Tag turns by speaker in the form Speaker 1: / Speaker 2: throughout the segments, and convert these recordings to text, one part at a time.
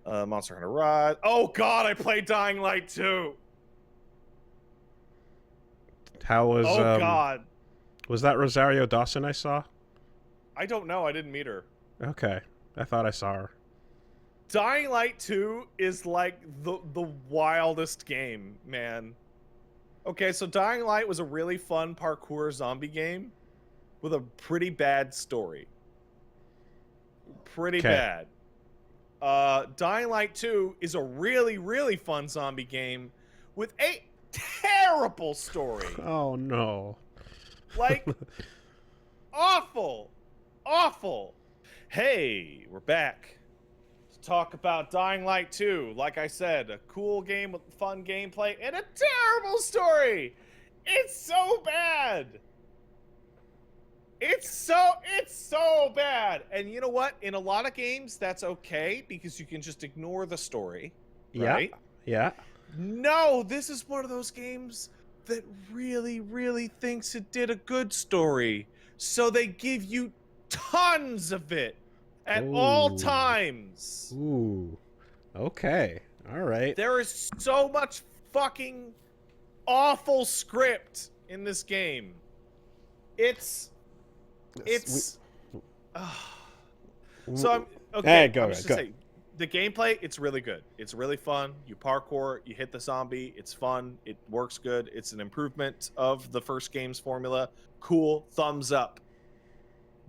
Speaker 1: Monster Hunter Rise. Oh god, I played Dying Light 2.
Speaker 2: How
Speaker 1: Oh god.
Speaker 2: was that Rosario Dawson I saw?
Speaker 1: I don't know. I didn't meet her.
Speaker 2: Okay, I thought I saw her.
Speaker 1: Dying Light 2 is like the wildest game, man. Okay, so Dying Light was a really fun parkour zombie game with a pretty bad story. Pretty
Speaker 2: Okay.
Speaker 1: bad. Dying Light 2 is a really, really fun zombie game with a terrible story.
Speaker 2: Oh no.
Speaker 1: Like, awful. Awful. Hey, we're back to talk about Dying Light 2. Like I said, a cool game with fun gameplay and a terrible story. It's so bad. It's so bad. And you know what? In a lot of games, that's okay because you can just ignore the story, right?
Speaker 2: Yeah.
Speaker 1: No, this is one of those games that really, really thinks it did a good story. So they give you tons of it at all times.
Speaker 2: Ooh. Okay. All right.
Speaker 1: There is so much fucking awful script in this game. It's so I'm okay.
Speaker 2: Hey, go
Speaker 1: I'm just
Speaker 2: ahead.
Speaker 1: gonna say the gameplay. It's really good. It's really fun. You parkour. You hit the zombie. It's fun. It works good. It's an improvement of the first game's formula. Cool. Thumbs up.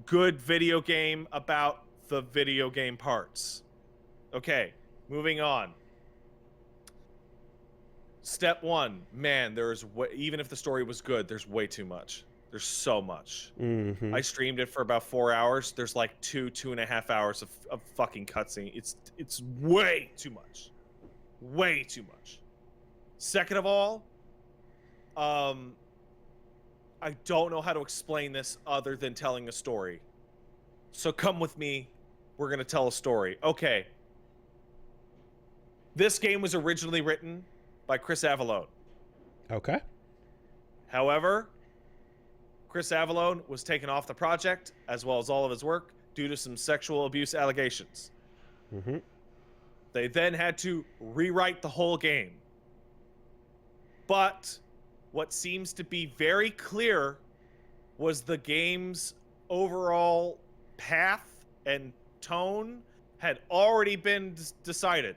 Speaker 1: Good video game about the video game parts. Okay, moving on. Step one, man. Even if the story was good, there's way too much. There's so much.
Speaker 2: Mm-hmm.
Speaker 1: I streamed it for about 4 hours. There's like 2.5 hours of fucking cutscene. It's way too much. Way too much. Second of all, I don't know how to explain this other than telling a story. So come with me. We're gonna tell a story. Okay. This game was originally written by Chris Avellone.
Speaker 2: Okay.
Speaker 1: However, Chris Avellone was taken off the project, as well as all of his work, due to some sexual abuse allegations.
Speaker 2: Mm-hmm.
Speaker 1: They then had to rewrite the whole game. But what seems to be very clear was the game's overall path and tone had already been decided.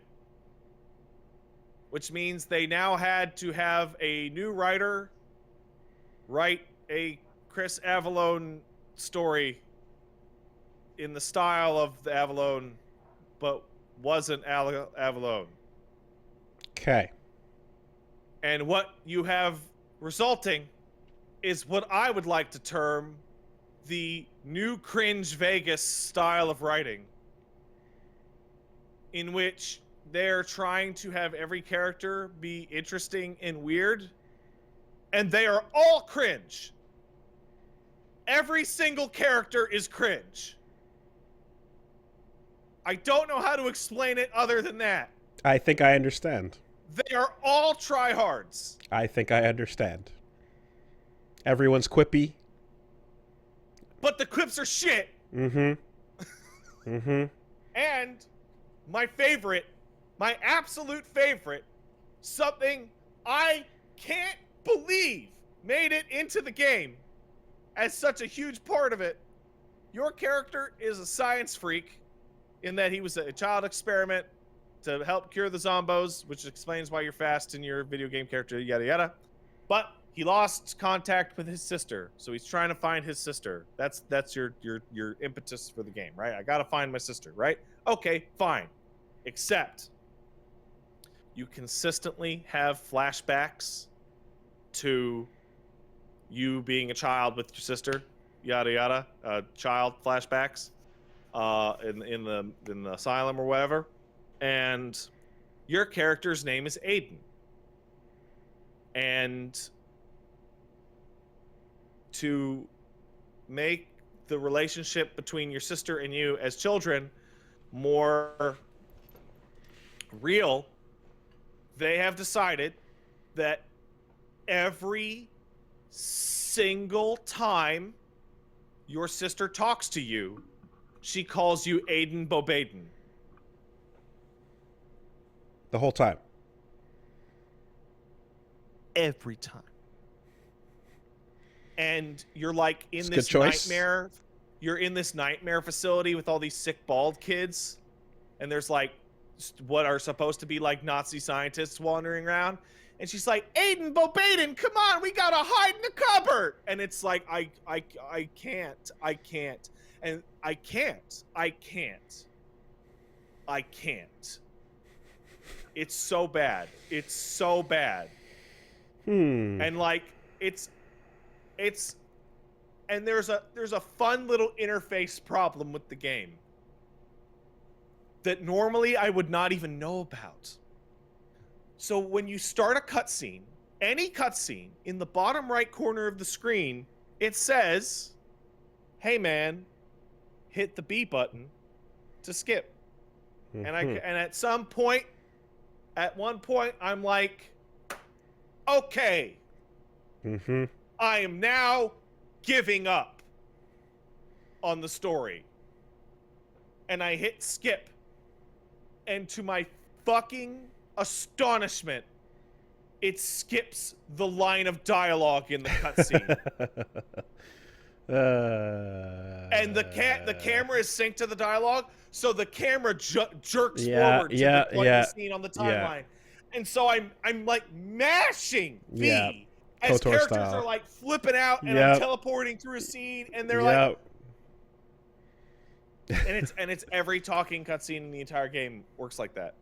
Speaker 1: Which means they now had to have a new writer write a Chris Avellone story in the style of the Avellone, but wasn't Avellone.
Speaker 2: Okay.
Speaker 1: And what you have resulting is what I would like to term the new cringe Vegas style of writing, in which they're trying to have every character be interesting and weird, and they are all cringe. Every single character is cringe. I don't know how to explain it other than that.
Speaker 2: I think I understand.
Speaker 1: They are all tryhards.
Speaker 2: I think I understand. Everyone's quippy.
Speaker 1: But the quips are shit.
Speaker 2: Mm-hmm. Mm-hmm.
Speaker 1: And my favorite, my absolute favorite, something I can't believe made it into the game as such a huge part of it. Your character is a science freak in that he was a child experiment to help cure the zombos, which explains why you're fast in your video game character, yada yada. But he lost contact with his sister, so he's trying to find his sister. That's your impetus for the game, right? I gotta find my sister, right? Okay, fine. Except you consistently have flashbacks to you being a child with your sister, yada yada, child flashbacks, in the asylum or whatever, and your character's name is Aiden, and to make the relationship between your sister and you as children more real, they have decided that every single time your sister talks to you, she calls you Aiden Bobaden.
Speaker 2: The whole time.
Speaker 1: Every time. And you're like in
Speaker 2: It's a
Speaker 1: this
Speaker 2: good choice.
Speaker 1: nightmare. You're in this nightmare facility with all these sick bald kids. And there's like what are supposed to be like Nazi scientists wandering around. And she's like, Aiden, Bobaden, come on, we gotta hide in the cupboard. And it's like, I can't. And I can't. It's so bad. It's so bad. And like, and there's a fun little interface problem with the game that normally I would not even know about. So when you start a cutscene, any cutscene, in the bottom right corner of the screen, it says, hey man, hit the B button to skip. And at one point, I'm like, okay, I am now giving up on the story. And I hit skip. And to my fucking astonishment, it skips the line of dialogue in the cutscene. And the camera is synced to the dialogue, so the camera jerks forward to the scene on the timeline. And so I'm like mashing B as
Speaker 2: KOTOR
Speaker 1: characters
Speaker 2: style.
Speaker 1: are like flipping out and I'm teleporting through a scene and they're like, and it's every talking cutscene in the entire game works like that.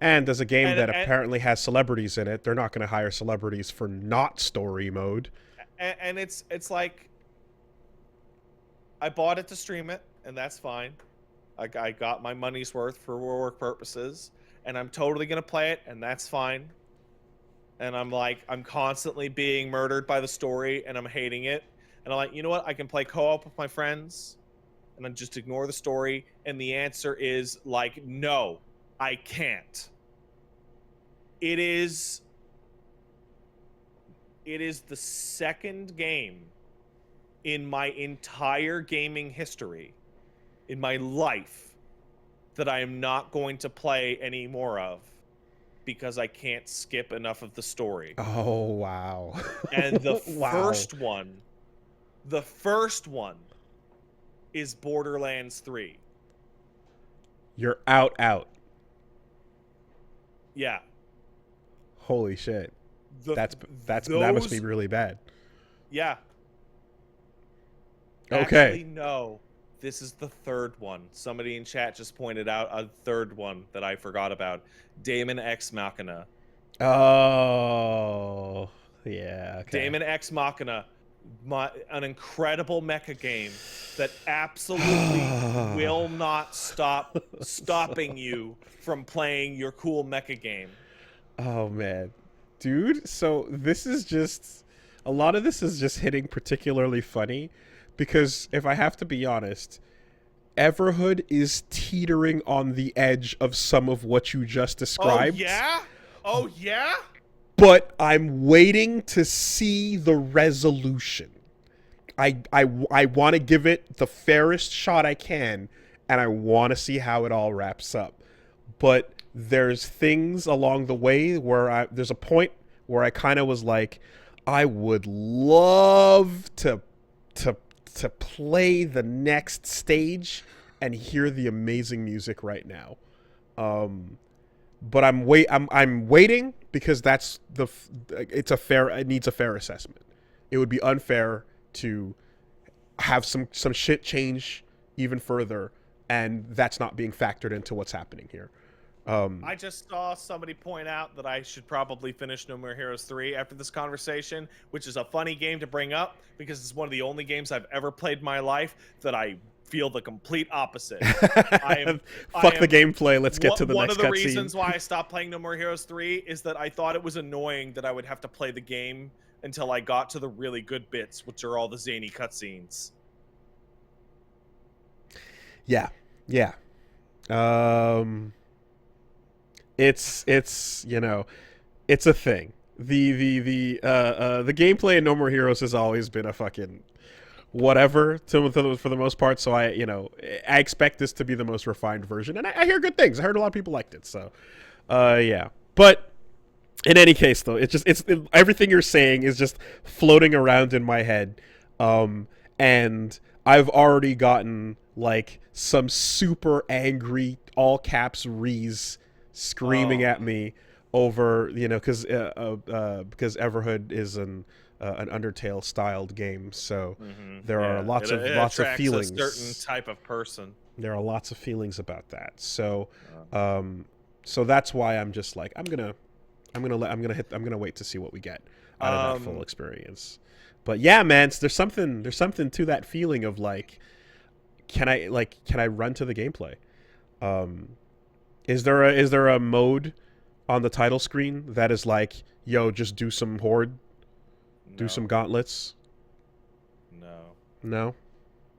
Speaker 2: And as a game that apparently has celebrities in it, they're not going to hire celebrities for not story mode.
Speaker 1: And it's like, I bought it to stream it, and that's fine. I got my money's worth for work purposes, and I'm totally going to play it, and that's fine. And I'm like, I'm constantly being murdered by the story, and I'm hating it. And I'm like, you know what? I can play co-op with my friends, and then just ignore the story. And the answer is like, no, I can't. It is the second game in my entire gaming history, in my life, that I am not going to play any more of because I can't skip enough of the story.
Speaker 2: Oh, wow.
Speaker 1: And the first one is Borderlands 3.
Speaker 2: You're out.
Speaker 1: Yeah.
Speaker 2: Holy shit. That must be really bad.
Speaker 1: Yeah.
Speaker 2: Okay.
Speaker 1: Actually, no. This is the third one. Somebody in chat just pointed out a third one that I forgot about. Daemon X Machina.
Speaker 2: Oh, yeah. Okay.
Speaker 1: Daemon X Machina. An incredible mecha game that absolutely will not stop stopping you from playing your cool mecha game.
Speaker 2: Oh, man. Dude, so this is just... A lot of this is just hitting particularly funny because if I have to be honest, Everhood is teetering on the edge of some of what you just described.
Speaker 1: Oh, yeah? Oh, yeah?
Speaker 2: But I'm waiting to see the resolution. I want to give it the fairest shot I can, and I want to see how it all wraps up. But there's things along the way where there's a point where I kind of was like, I would love to play the next stage and hear the amazing music right now. But I'm waiting because it needs a fair assessment. It would be unfair to have some shit change even further, and that's not being factored into what's happening here.
Speaker 1: I just saw somebody point out that I should probably finish No More Heroes 3 after this conversation, which is a funny game to bring up because it's one of the only games I've ever played in my life that I feel the complete opposite.
Speaker 2: Fuck the gameplay. Let's get to the next cutscene.
Speaker 1: One of the reasons why I stopped playing No More Heroes 3 is that I thought it was annoying that I would have to play the game until I got to the really good bits, which are all the zany cutscenes.
Speaker 2: Yeah. It's you know, it's a thing. The gameplay in No More Heroes has always been a fucking whatever for the most part. So I expect this to be the most refined version, and I hear good things. I heard a lot of people liked it. So Yeah. But in any case, though, everything you're saying is just floating around in my head, and I've already gotten like some super angry all caps rees screaming at me over because Everhood is an Undertale styled game, so there are lots of feelings.
Speaker 1: A certain type of person.
Speaker 2: There are lots of feelings about that. So, so that's why I'm just like I'm gonna wait to see what we get out of that full experience. But yeah, man, there's something to that feeling of like, can I run to the gameplay? Is there a mode on the title screen that is like, yo, just do some horde, do some gauntlets? No.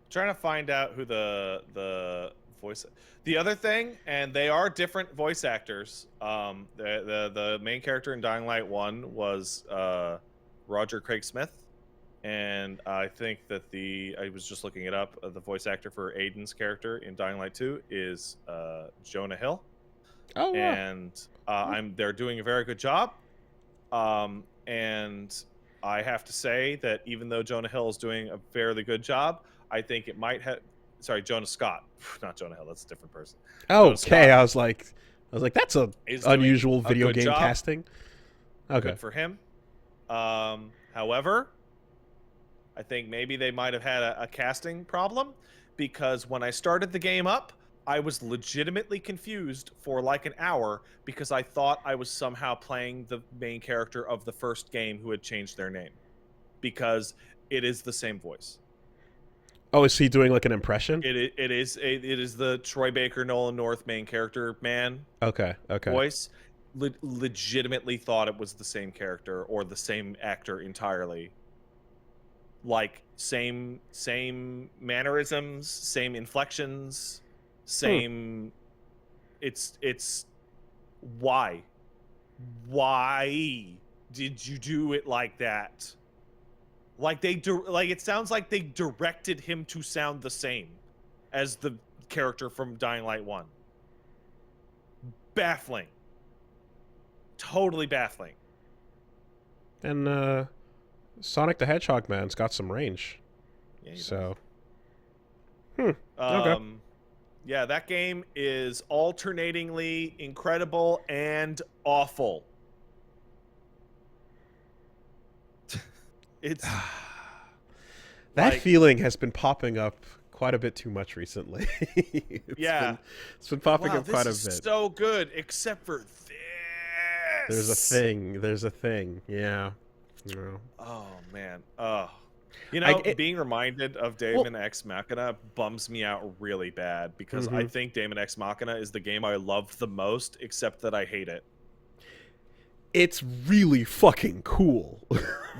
Speaker 1: Trying to find out who the voice. The other thing, and they are different voice actors. The main character in Dying Light 1 was Roger Craig Smith, and I think that I was just looking it up. The voice actor for Aiden's character in Dying Light 2 is Jonah Hill.
Speaker 2: Oh, wow.
Speaker 1: And they're doing a very good job. And I have to say that even though Jonah Hill is doing a fairly good job, I think it might have. Sorry, Jonah Scott, not Jonah Hill. That's a different person.
Speaker 2: Oh, okay. I was like, that's a unusual video game
Speaker 1: job.
Speaker 2: casting. Okay,
Speaker 1: good for him. However, I think maybe they might have had a casting problem, because when I started the game up, I was legitimately confused for like an hour because I thought I was somehow playing the main character of the first game who had changed their name, because it is the same voice.
Speaker 2: Oh, is he doing like an impression?
Speaker 1: It is the Troy Baker, Nolan North main character man.
Speaker 2: Okay.
Speaker 1: Voice. Legitimately thought it was the same character or the same actor entirely. Like same mannerisms, same inflections, same. It's why did you do it like that? Like it sounds like they directed him to sound the same as the character from Dying Light 1. Baffling. Totally baffling.
Speaker 2: And Sonic the Hedgehog man's got some range.
Speaker 1: Yeah,
Speaker 2: so.
Speaker 1: Okay. Yeah, that game is alternatingly incredible and awful. It's
Speaker 2: that feeling has been popping up quite a bit too much recently. It's been popping up quite a bit.
Speaker 1: This is so good, except for this.
Speaker 2: There's a thing. Yeah.
Speaker 1: Oh man. Being reminded of Daemon X Machina bums me out really bad, because I think Daemon X Machina is the game I love the most, except that I hate it.
Speaker 2: It's really fucking cool.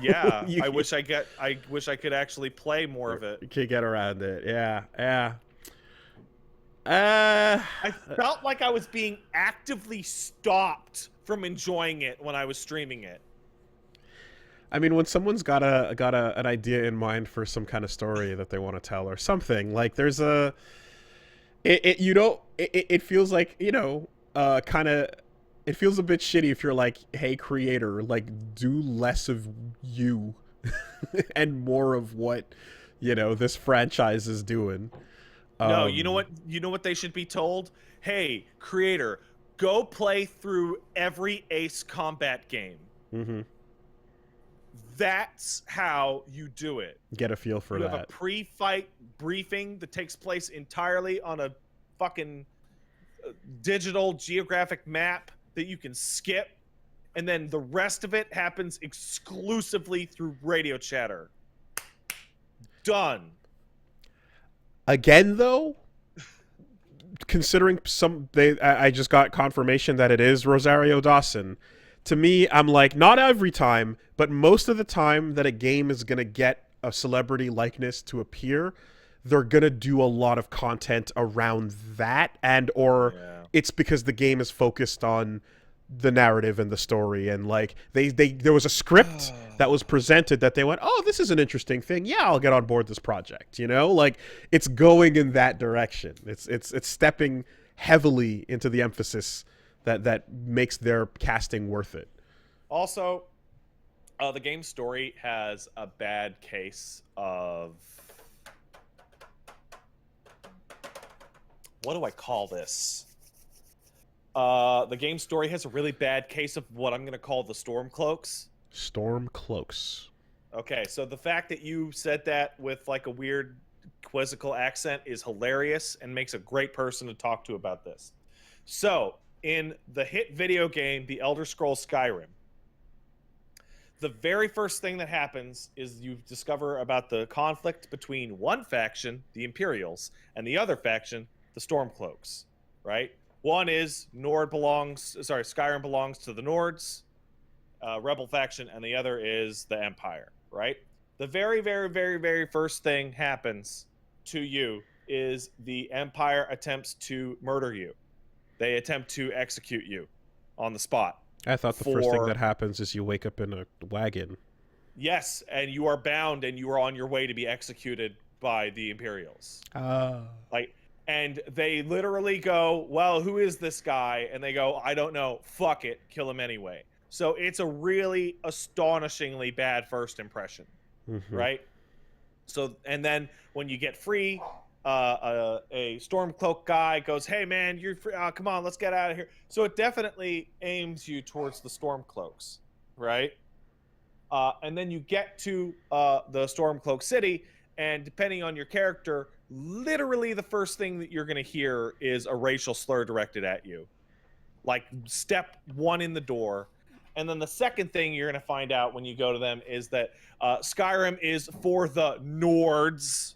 Speaker 1: Yeah, I wish I could actually play more of it.
Speaker 2: You can't get around it. Yeah.
Speaker 1: I felt like I was being actively stopped from enjoying it when I was streaming it.
Speaker 2: I mean, when someone's got an idea in mind for some kind of story that they want to tell or something, like there's it feels like, kind of. It feels a bit shitty if you're like, hey, creator, like, do less of you and more of what, this franchise is doing.
Speaker 1: No, you know what they should be told? Hey, creator, go play through every Ace Combat game.
Speaker 2: Mm-hmm.
Speaker 1: That's how you do it.
Speaker 2: Get a feel for that.
Speaker 1: You have a pre-fight briefing that takes place entirely on a fucking digital geographic map that you can skip, and then the rest of it happens exclusively through radio chatter. Done.
Speaker 2: Again, though, considering I just got confirmation that it is Rosario Dawson. To me, I'm like, not every time, but most of the time that a game is gonna get a celebrity likeness to appear, they're gonna do a lot of content around that, it's because the game is focused on the narrative and the story, and like there was a script that was presented that they went, oh, this is an interesting thing. Yeah, I'll get on board this project. Like it's going in that direction. It's stepping heavily into the emphasis that makes their casting worth it.
Speaker 1: Also, the game's story has a bad case of, what do I call this? The game story has a really bad case of what I'm going to call the Stormcloaks.
Speaker 2: Stormcloaks.
Speaker 1: Okay, so the fact that you said that with like a weird quizzical accent is hilarious and makes a great person to talk to about this. So, in the hit video game, The Elder Scrolls Skyrim, the very first thing that happens is you discover about the conflict between one faction, the Imperials, and the other faction, the Stormcloaks, right? One is Skyrim belongs to the Nords, rebel faction, and the other is the Empire, right? The very, very, very, very first thing happens to you is the Empire attempts to murder you. They attempt to execute you on the spot.
Speaker 2: I thought the first thing that happens is you wake up in a wagon.
Speaker 1: Yes, and you are bound and you are on your way to be executed by the Imperials. And they literally go, well, who is this guy? And they go, I don't know. Fuck it. Kill him anyway. So it's a really astonishingly bad first impression, right? So, and then when you get free, a Stormcloak guy goes, hey, man, you're free. Come on, let's get out of here. So it definitely aims you towards the Stormcloaks, right? And then you get to the Stormcloak city, and depending on your character, literally the first thing that you're going to hear is a racial slur directed at you. Like, step one in the door. And then the second thing you're going to find out when you go to them is that Skyrim is for the Nords.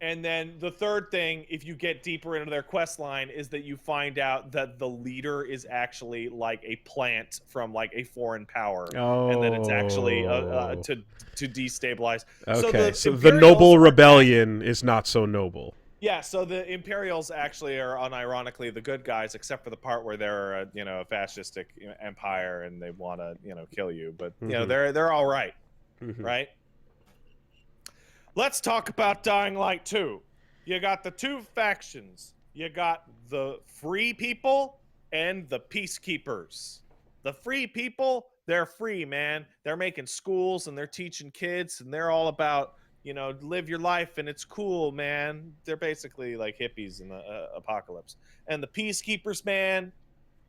Speaker 1: And then the third thing, if you get deeper into their quest line, is that you find out that the leader is actually like a plant from like a foreign power.
Speaker 2: Oh.
Speaker 1: And that it's actually to destabilize.
Speaker 2: Okay, so the noble rebellion is not so noble.
Speaker 1: Yeah, so the Imperials actually are unironically the good guys, except for the part where they're a fascistic empire and they want to kill you. But they're all right, right? Let's talk about Dying Light 2. You got the two factions. You got the free people and the peacekeepers. The free people, they're free, man. They're making schools and they're teaching kids and they're all about, live your life and it's cool, man. They're basically like hippies in the apocalypse. And the peacekeepers, man,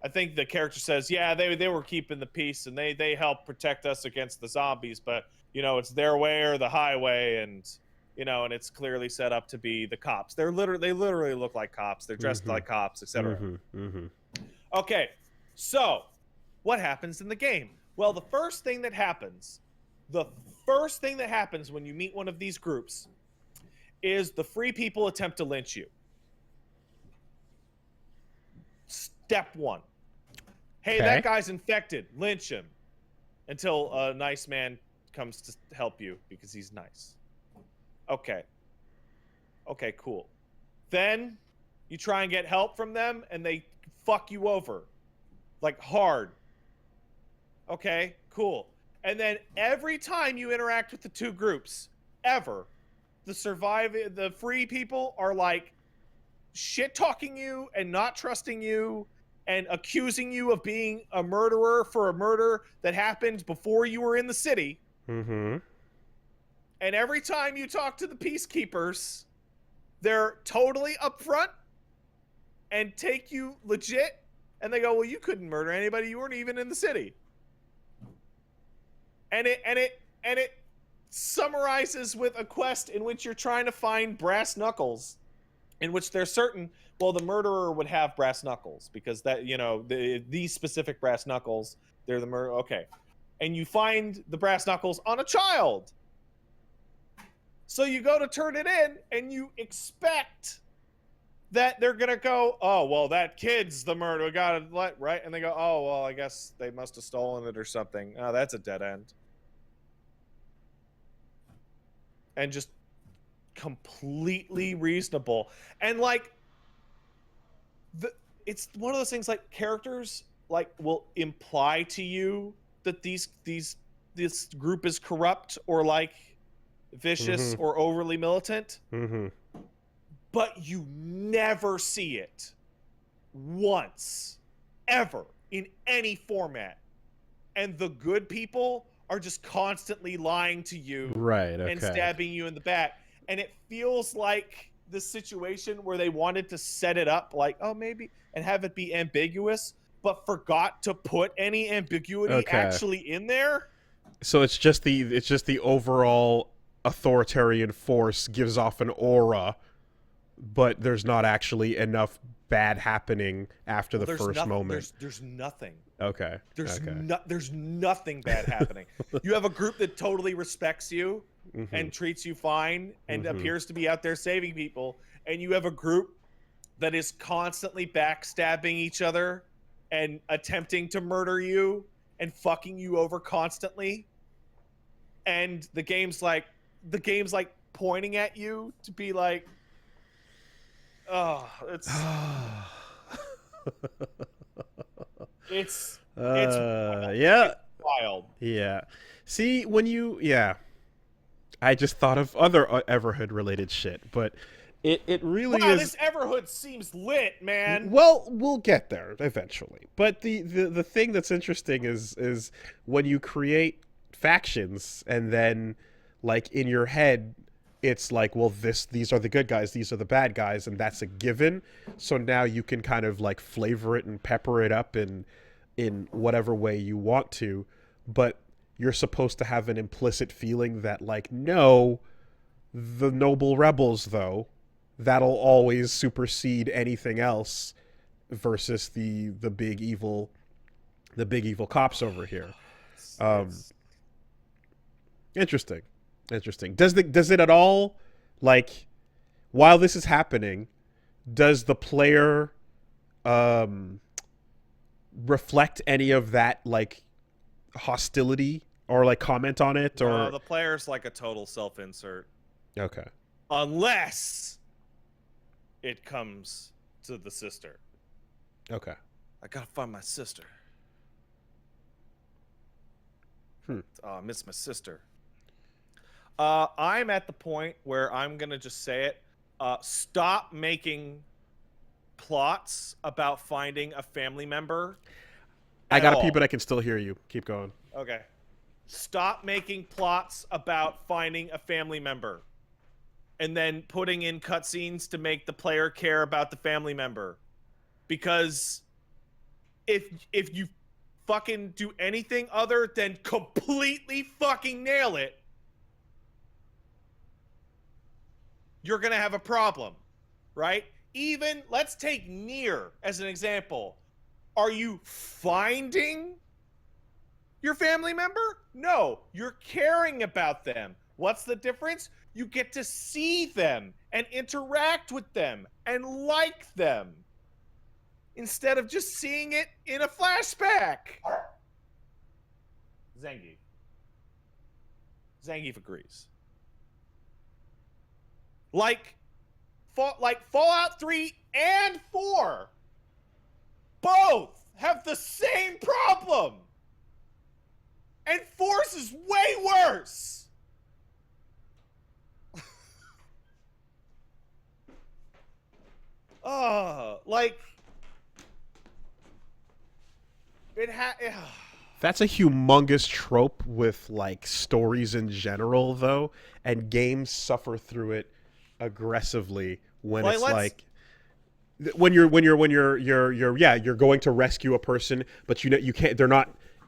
Speaker 1: I think the character says, yeah, they were keeping the peace and they helped protect us against the zombies, but it's their way or the highway, and and it's clearly set up to be the cops. They literally look like cops. They're dressed like cops, etc. Okay, so what happens in the game? Well, the first thing that happens when you meet one of these groups is the free people attempt to lynch you. Step one. Hey, that guy's infected. Lynch him. Until a nice man comes to help you because he's nice. Okay, cool. Then you try and get help from them and they fuck you over. Like hard. Okay, cool. And then every time you interact with the two groups, the free people are like shit-talking you and not trusting you and accusing you of being a murderer for a murder that happened before you were in the city. And every time you talk to the peacekeepers, they're totally upfront and take you legit. And they go, well, you couldn't murder anybody. You weren't even in the city. And it summarizes with a quest in which you're trying to find brass knuckles, in which they're certain, well, the murderer would have brass knuckles because that, these specific brass knuckles, they're the murder. Okay. And you find the brass knuckles on a child. So you go to turn it in and you expect that they're going to go, oh, well, that kid's the murderer. We got to right? And they go, oh, well, I guess they must have stolen it or something. Oh, that's a dead end. And just completely reasonable. And like, it's one of those things like characters like will imply to you that this group is corrupt or like vicious or overly militant. But you never see it. once, ever, in any format. And the good people are just constantly lying to you
Speaker 2: Right.
Speaker 1: and
Speaker 2: Okay.
Speaker 1: stabbing you in the back. And it feels like the situation where they wanted to set it up like, oh, maybe, and have it be ambiguous, but forgot to put any ambiguity
Speaker 2: Okay.
Speaker 1: actually in there.
Speaker 2: So it's just the overall authoritarian force gives off an aura, but there's not actually enough bad happening after the first moment.
Speaker 1: There's nothing.
Speaker 2: Okay.
Speaker 1: There's nothing bad happening. You have a group that totally respects you
Speaker 2: Mm-hmm.
Speaker 1: and treats you fine and
Speaker 2: Mhm.
Speaker 1: appears to be out there saving people, and you have a group that is constantly backstabbing each other and attempting to murder you and fucking you over constantly. And the game's like pointing at you to be like, oh, it's
Speaker 2: Yeah.
Speaker 1: wild.
Speaker 2: Yeah. See, yeah. I just thought of other Everhood related shit, but it really
Speaker 1: Wow,
Speaker 2: is.
Speaker 1: this Everhood seems lit, man.
Speaker 2: Well, we'll get there eventually. But the thing that's interesting is when you create factions and then like in your head it's like, well, these are the good guys, these are the bad guys, and that's a given. So now you can kind of like flavor it and pepper it up in whatever way you want to, but you're supposed to have an implicit feeling that like, no, the noble rebels though, that'll always supersede anything else versus the big evil cops over here. Interesting. Does it at all, like, while this is happening, does the player reflect any of that like hostility or like comment on it, or
Speaker 1: No, the player's like a total self-insert.
Speaker 2: Okay.
Speaker 1: Unless it comes to the sister.
Speaker 2: Okay.
Speaker 1: I gotta find my sister. Oh, I miss my sister. I'm at the point where I'm gonna just say it. Stop making plots about finding a family member.
Speaker 2: I gotta pee,
Speaker 1: all.
Speaker 2: but I can still hear you. Keep going.
Speaker 1: Okay. Stop making plots about finding a family member and then putting in cutscenes to make the player care about the family member. Because if you fucking do anything other than completely fucking nail it, you're going to have a problem, right? Even, let's take Nier as an example. Are you finding your family member? No, you're caring about them. What's the difference? You get to see them and interact with them and like them instead of just seeing it in a flashback. Zangief agrees. Like Fallout 3 and 4 both have the same problem. And Force is way worse. Like
Speaker 2: That's a humongous trope with like stories in general, though, and games suffer through it aggressively when it's like when you're going to rescue a person, but you can't.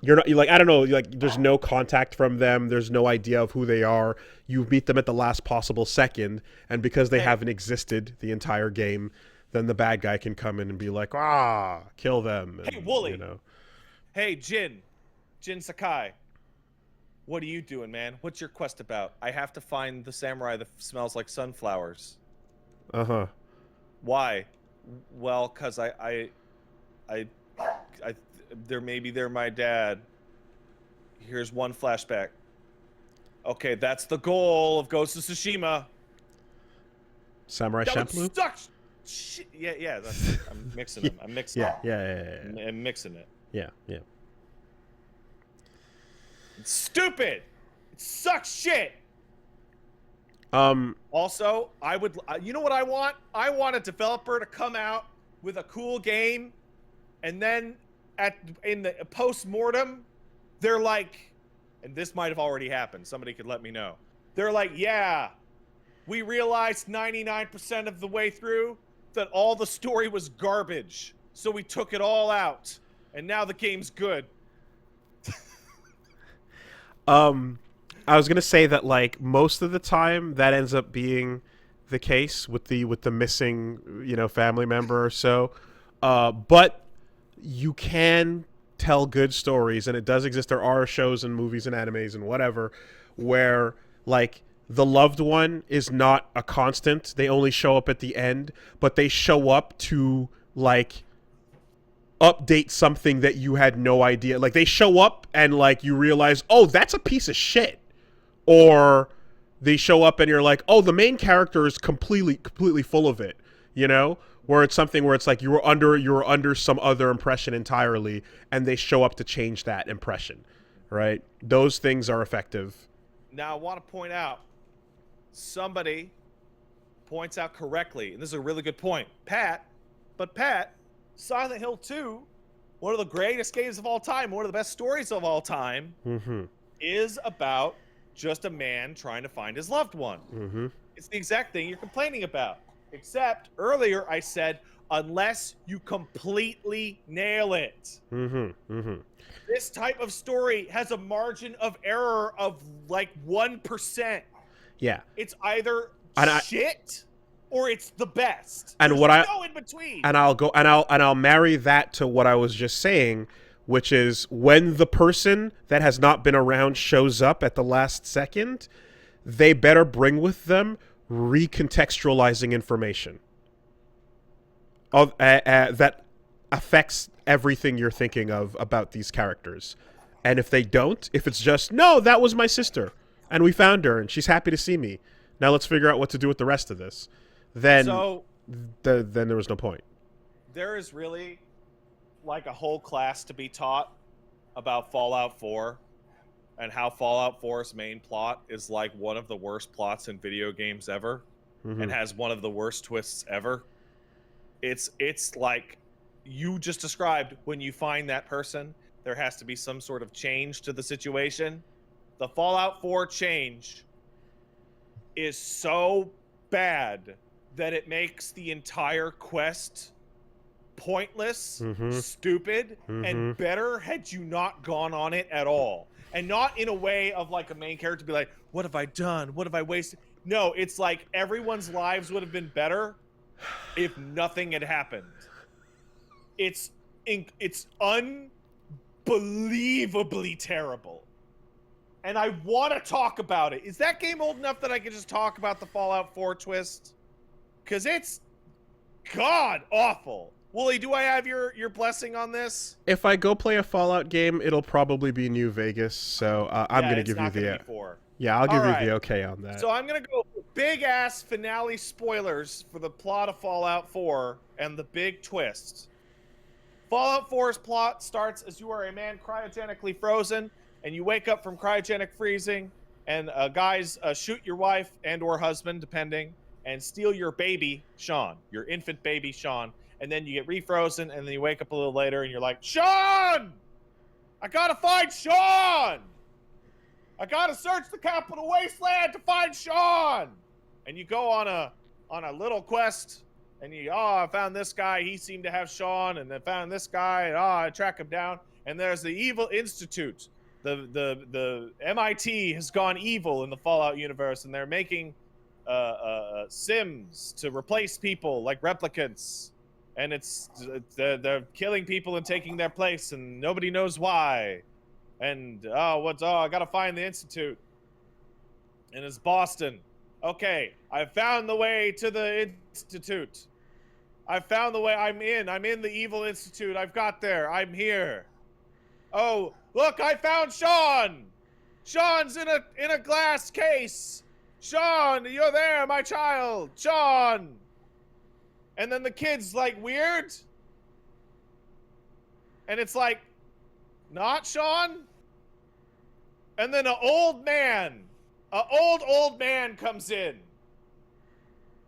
Speaker 2: You're like, I don't know, like there's no contact from them. There's no idea of who they are. You meet them at the last possible second, and because they haven't existed the entire game, then the bad guy can come in and be like, kill them. And,
Speaker 1: hey, Woolie.
Speaker 2: You know.
Speaker 1: Hey, Jin Sakai. What are you doing, man? What's your quest about? I have to find the samurai that smells like sunflowers.
Speaker 2: Uh-huh.
Speaker 1: Why? Well, cause they're my dad. Here's one flashback. Okay, that's the goal of Ghost of Tsushima.
Speaker 2: Samurai Champloo?
Speaker 1: Yeah. I'm mixing them. I'm mixing them.
Speaker 2: Yeah.
Speaker 1: I'm mixing it.
Speaker 2: Yeah.
Speaker 1: It's stupid. It sucks shit. Also, you know what I want? I want a developer to come out with a cool game, and then in the post-mortem, they're like, and this might have already happened, somebody could let me know. They're like, yeah, we realized 99% of the way through that all the story was garbage, so we took it all out, and now the game's good.
Speaker 2: I was gonna say that like most of the time that ends up being the case with the missing family member or so, but you can tell good stories, and it does exist. There are shows and movies and animes and whatever where like the loved one is not a constant. They only show up at the end, but they show up to like update something that you had no idea. Like they show up and like you realize, oh, that's a piece of shit. Or they show up and you're like, oh, the main character is completely full of it, where it's something where it's like you were under some other impression entirely, and they show up to change that impression, right? Those things are effective.
Speaker 1: Now I want to point out, somebody points out correctly, and this is a really good point, Pat, Silent Hill 2, one of the greatest games of all time, one of the best stories of all time, is about just a man trying to find his loved one. It's the exact thing you're complaining about. Except earlier I said, unless you completely nail it. This type of story has a margin of error of like 1%.
Speaker 2: Yeah.
Speaker 1: It's either shit or it's the best.
Speaker 2: And
Speaker 1: There's no in between.
Speaker 2: And I'll marry that to what I was just saying, which is when the person that has not been around shows up at the last second, they better bring with them recontextualizing information that affects everything you're thinking of about these characters. And if they don't, if it's just, no, that was my sister, and we found her, and she's happy to see me, now let's figure out what to do with the rest of this, then then there was no point.
Speaker 1: There is really like a whole class to be taught about Fallout 4 and how Fallout 4's main plot is like one of the worst plots in video games ever and has one of the worst twists ever. It's like you just described. When you find that person, there has to be some sort of change to the situation. The Fallout 4 change is so bad that it makes the entire quest pointless, stupid, and better had you not gone on it at all. And not in a way of like a main character be like, what have I done? What have I wasted? No, it's like everyone's lives would have been better if nothing had happened. It's unbelievably terrible. And I want to talk about it. Is that game old enough that I can just talk about the Fallout 4 twist? Because it's god awful. Woolie, do I have your blessing on this?
Speaker 2: If I go play a Fallout game, it'll probably be New Vegas, so I'm going to give you the... Yeah, I'll give you the okay on that.
Speaker 1: So I'm going to go big-ass finale spoilers for the plot of Fallout 4 and the big twist. Fallout 4's plot starts as you are a man cryogenically frozen, and you wake up from cryogenic freezing, and guys shoot your wife and or husband, depending, and steal your baby, Sean, your infant baby, Sean, and then you get refrozen, and then you wake up a little later, and you're like, Sean! I gotta find Sean! I gotta search the capital wasteland to find Sean! And you go on a little quest, and I found this guy, he seemed to have Sean, and then found this guy, and I track him down, and there's the Evil Institute. The MIT has gone evil in the Fallout universe, and they're making Sims to replace people like replicants, and they're killing people and taking their place, and nobody knows why. And I gotta find the Institute, and it's Boston. Okay, I found the way to the Institute. I found the way. I'm in the Evil Institute. I've got there. I'm here. Oh, look, I found Sean. Sean's in a glass case. Sean, you're there, my child. Sean. And then the kid's like weird. And it's like, not Sean. And then an old man comes in.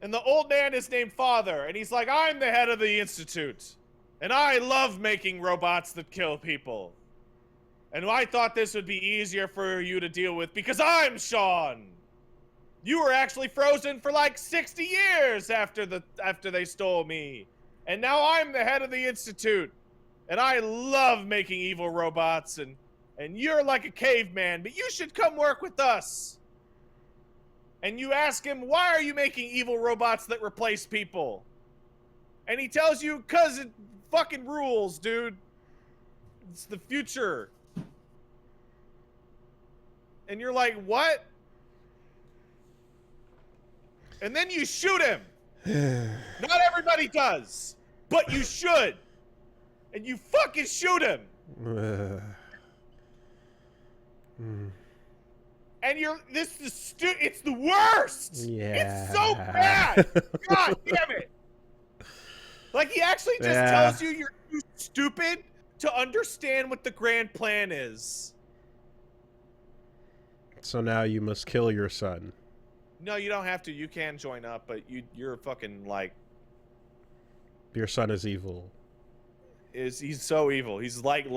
Speaker 1: And the old man is named Father, and he's like, I'm the head of the Institute, and I love making robots that kill people. And I thought this would be easier for you to deal with because I'm Sean. You were actually frozen for like 60 years after they stole me. And now I'm the head of the Institute. And I love making evil robots, and you're like a caveman, but you should come work with us. And you ask him, why are you making evil robots that replace people? And he tells you, 'cause it fucking rules, dude. It's the future. And you're like, what? And then you shoot him. Not everybody does, but you should. And you fucking shoot him. And it's the worst.
Speaker 2: Yeah.
Speaker 1: It's so bad. God damn it. Like, he actually just tells you you're too stupid to understand what the grand plan is.
Speaker 2: So now you must kill your son.
Speaker 1: No, you don't have to. You can join up, but you're fucking like...
Speaker 2: Your son is evil.
Speaker 1: He's so evil. He's like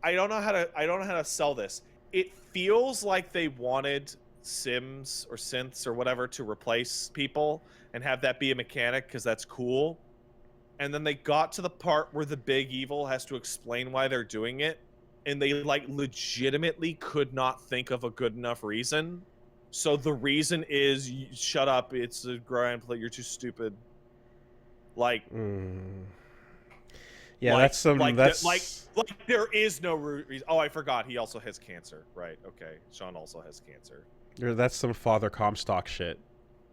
Speaker 1: I don't know how to sell this. It feels like they wanted Sims or synths or whatever to replace people and have that be a mechanic because that's cool. And then they got to the part where the big evil has to explain why they're doing it, and they like legitimately could not think of a good enough reason. So the reason is, shut up, it's a grand plan, you're too stupid. Like,
Speaker 2: yeah,
Speaker 1: like,
Speaker 2: that's
Speaker 1: like there is no reason. Oh, I forgot. He also has cancer. Right. Okay. Sean also has cancer.
Speaker 2: that's some Father Comstock shit.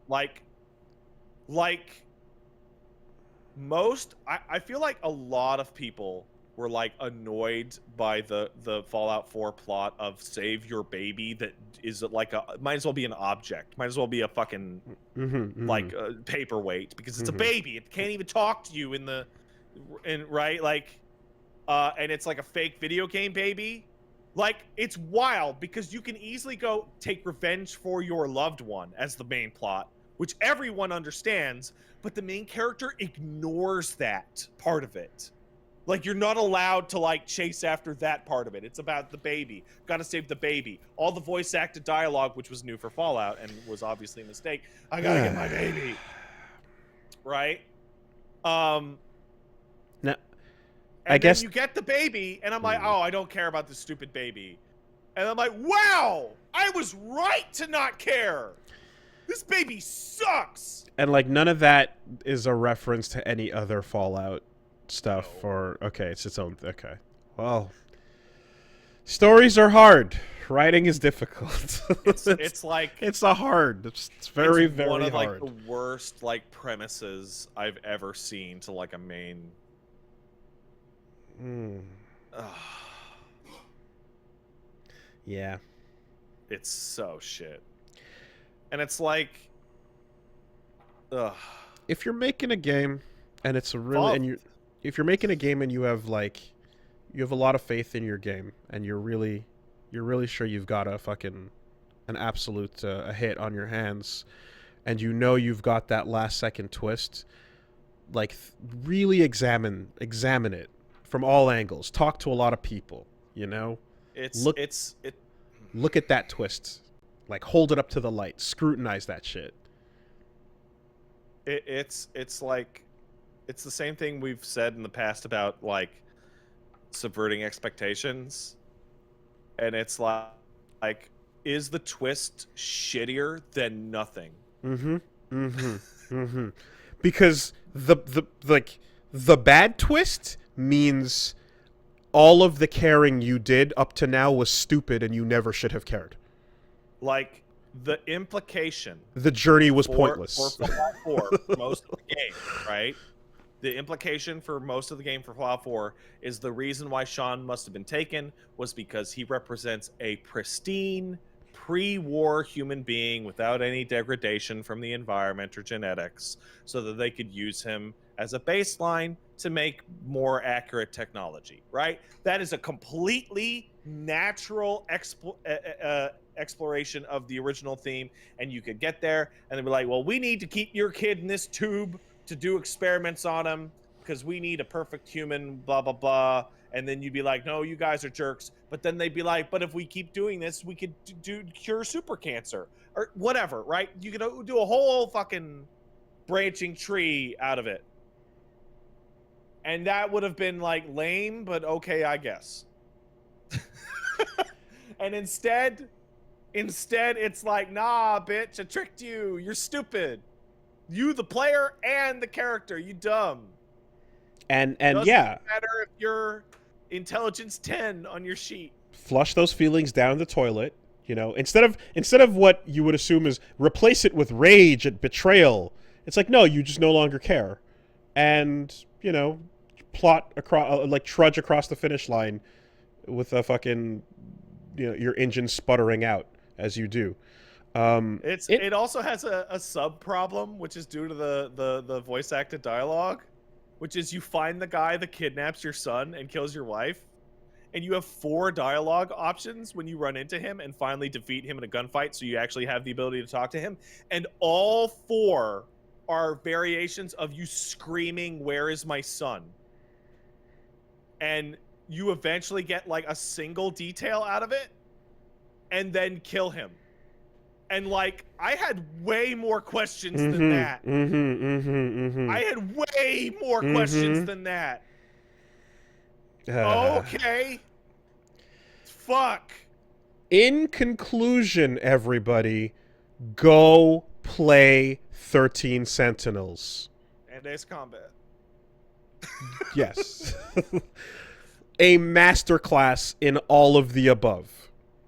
Speaker 1: Like most, I feel like a lot of people were like annoyed by the Fallout 4 plot of save your baby that is like might as well be an object, might as well be a fucking like a paperweight because it's a baby. It can't even talk to you right, like and it's like a fake video game baby. Like, it's wild because you can easily go take revenge for your loved one as the main plot, which everyone understands, but the main character ignores that part of it. Like, you're not allowed to, like, chase after that part of it. It's about the baby. Gotta save the baby. All the voice-acted dialogue, which was new for Fallout and was obviously a mistake. I gotta get my baby. Right?
Speaker 2: No,
Speaker 1: and
Speaker 2: I guess
Speaker 1: then you get the baby, and I'm like, oh, I don't care about this stupid baby. And I'm like, wow! I was right to not care! This baby sucks!
Speaker 2: And, like, none of that is a reference to any other Fallout stuff, or okay, it's its own. Okay, well, stories are hard. Writing is difficult.
Speaker 1: It's very
Speaker 2: it's very
Speaker 1: one of
Speaker 2: hard.
Speaker 1: like the worst like premises I've ever seen to like a main.
Speaker 2: Yeah,
Speaker 1: it's so shit, and it's like,
Speaker 2: if you're making a game and it's a really if you're making a game and you have a lot of faith in your game and you're really sure you've got an absolute a hit on your hands, and you know you've got that last second twist, like really examine it from all angles. Talk to a lot of people, you know. Look at that twist, like hold it up to the light, scrutinize that shit.
Speaker 1: It's like, it's the same thing we've said in the past about like subverting expectations, and it's like is the twist shittier than nothing?
Speaker 2: Because the bad twist means all of the caring you did up to now was stupid and you never should have cared.
Speaker 1: Like, the implication,
Speaker 2: the journey was pointless
Speaker 1: for Fallout 4 for most of the game, right? The implication for most of the game for Fallout 4 is the reason why Sean must have been taken was because he represents a pristine, pre-war human being without any degradation from the environment or genetics, so that they could use him as a baseline to make more accurate technology, right? That is a completely natural exploration of the original theme, and you could get there and they'd be like, well, we need to keep your kid in this tube to do experiments on him because we need a perfect human, blah blah blah. And then you'd be like, no, you guys are jerks. But then they'd be like, but if we keep doing this, we could cure super cancer or whatever, right? You could do a whole fucking branching tree out of it. And that would have been like lame, but okay, I guess. And instead it's like, nah, bitch, I tricked you. You're stupid. You, the player, and the character. You dumb.
Speaker 2: And
Speaker 1: Doesn't
Speaker 2: yeah,
Speaker 1: matter if you're intelligence 10 on your sheet.
Speaker 2: flush those feelings down the toilet. You know, instead of what you would assume is replace it with rage and betrayal. It's like, no, you just no longer care, and you know, plot across, like trudge across the finish line with a fucking, you know, your engine sputtering out as you do.
Speaker 1: It also has a sub problem, which is due to the voice acted dialogue, which is you find the guy that kidnaps your son and kills your wife, and you have 4 dialogue options when you run into him and finally defeat him in a gunfight, so you actually have the ability to talk to him, and all 4 are variations of you screaming, "Where is my son?" And you eventually get like a single detail out of it and then kill him. And like, I had way more questions than that. I had way more questions than that. Okay. Fuck.
Speaker 2: In conclusion, everybody, go play 13 Sentinels.
Speaker 1: And Ace Combat.
Speaker 2: Yes. A masterclass in all of the above.